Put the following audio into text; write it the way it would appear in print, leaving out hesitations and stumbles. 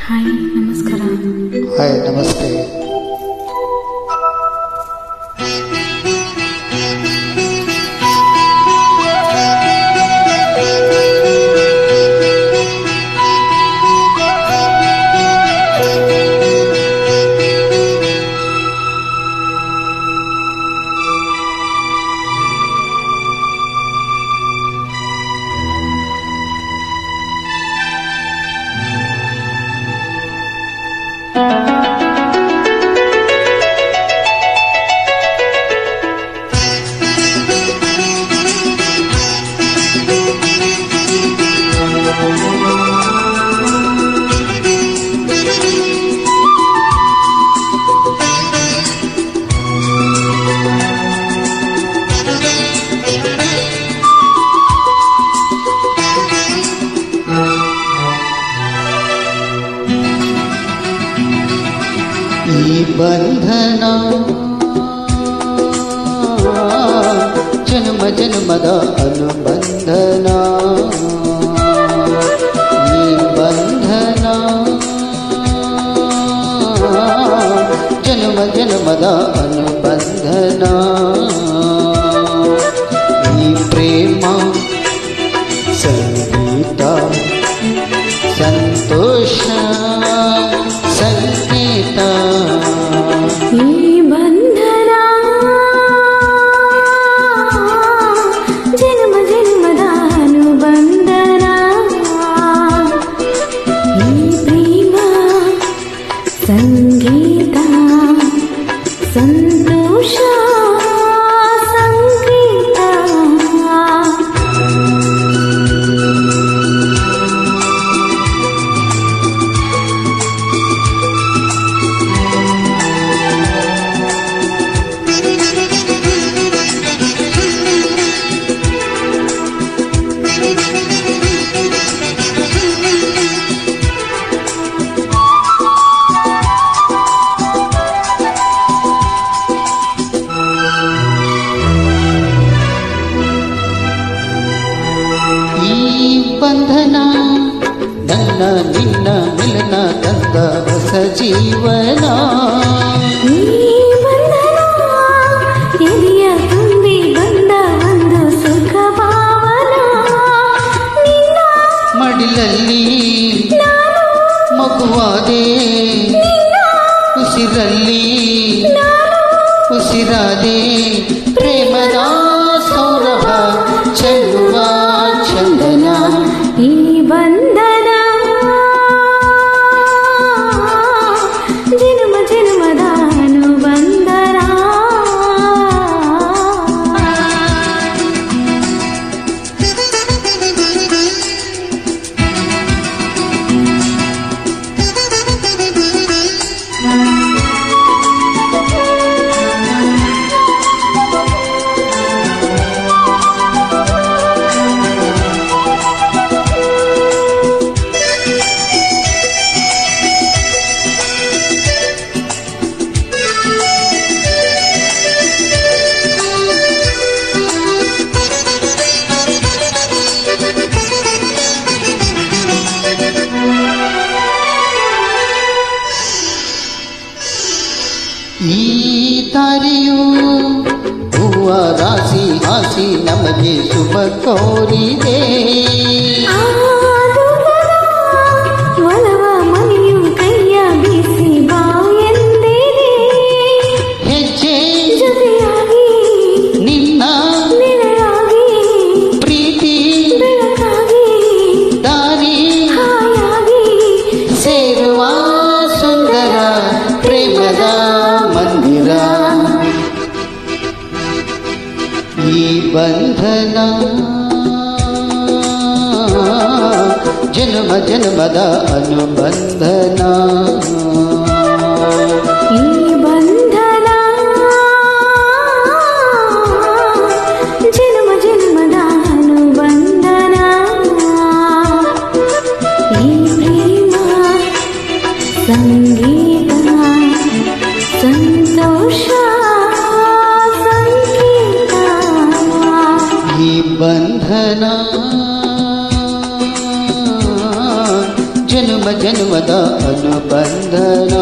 Hi, ನಮಸ್ಕಾರ. Hi, ನಮಸ್ತೆ. ಈ ಬಂಧನ ಜನ್ಮ ಜನ್ಮದ ಅನುಬಂಧನ. ಈ ಬಂಧನ ಜನ್ಮ ಜನ್ಮದ ಅನುಬಂಧನ. ಈ ಪ್ರೇಮ ಸಂಗೀತ ಸಂತೋಷ ಸಂಗೀತ. ಈ ಬಂಧನ ಜನ್ಮ ಜನ್ಮದ ಅನುಬಂಧನ. ಈ ಪ್ರೇಮ ಸಂಗೀತ ಸಂತೋಷ ಸಂಗೀತ. ಬಂಧನ ನನ್ನ ನಿನ್ನ ಮಿಲನ ತಂದ ಹೊಸ ಜೀವನ. ಈ ಬಂಧನ ಎದೆಯ ತುಂಬಿ ಬಂದ ಒಂದು ಸುಖ ಭಾವನ. ನಿನ್ನ ಮಡಿಲಲ್ಲಿ ನಾನು ಮಗುವಾದೆ, ಉಸಿರಲ್ಲಿ ಉಸಿರಾದೆ. ಪ್ರೇಮದ ಸೌರಭ ಚೆಲ್ಲುವ ಚಂದನ. ಈ ಬಂಧನ ಜನ್ಮ ಜನ್ಮದ ಅನುಬಂಧನ. ಈ ತಾರಿಯು ಹೂವ ರಾಶಿ ಹಾಸಿ ನಮಗೆ ಶುಭ ಕೋರಿದೆ. ಒಲವ ಮನೆಯು ಕೈಯ ಬೀಸಿ ಬಾ ಎಂದಿದೆ. ಹೆಜ್ಜೆ ಜೊತೆಯಾಗಿ ನಿನ್ನ ನಿಳಲಾಗಿ ಪ್ರೀತಿ ಬೆಳಕಾಗಿ ದಾರಿ ಹಾಯಾಗಿ ಸೇರುವ ಸುಂದರ ಪ್ರೇಮದ ಮಂದಿರ. ಈ ಬಂಧನ ಜನ್ಮ ಜನ್ಮದ ಅನುಬಂಧನ. ಈ ಬಂಧನ ಜನ್ಮ ಜನ್ಮದ ಅನುಬಂಧನ. ಈ ಪ್ರೇಮ ಸಂಗೀತ ಸಂತೋಷ ಸಂಗೀತ. ಈ ಬಂಧನ ಜನುಮ ಜನುಮದ ಅನುಬಂಧನ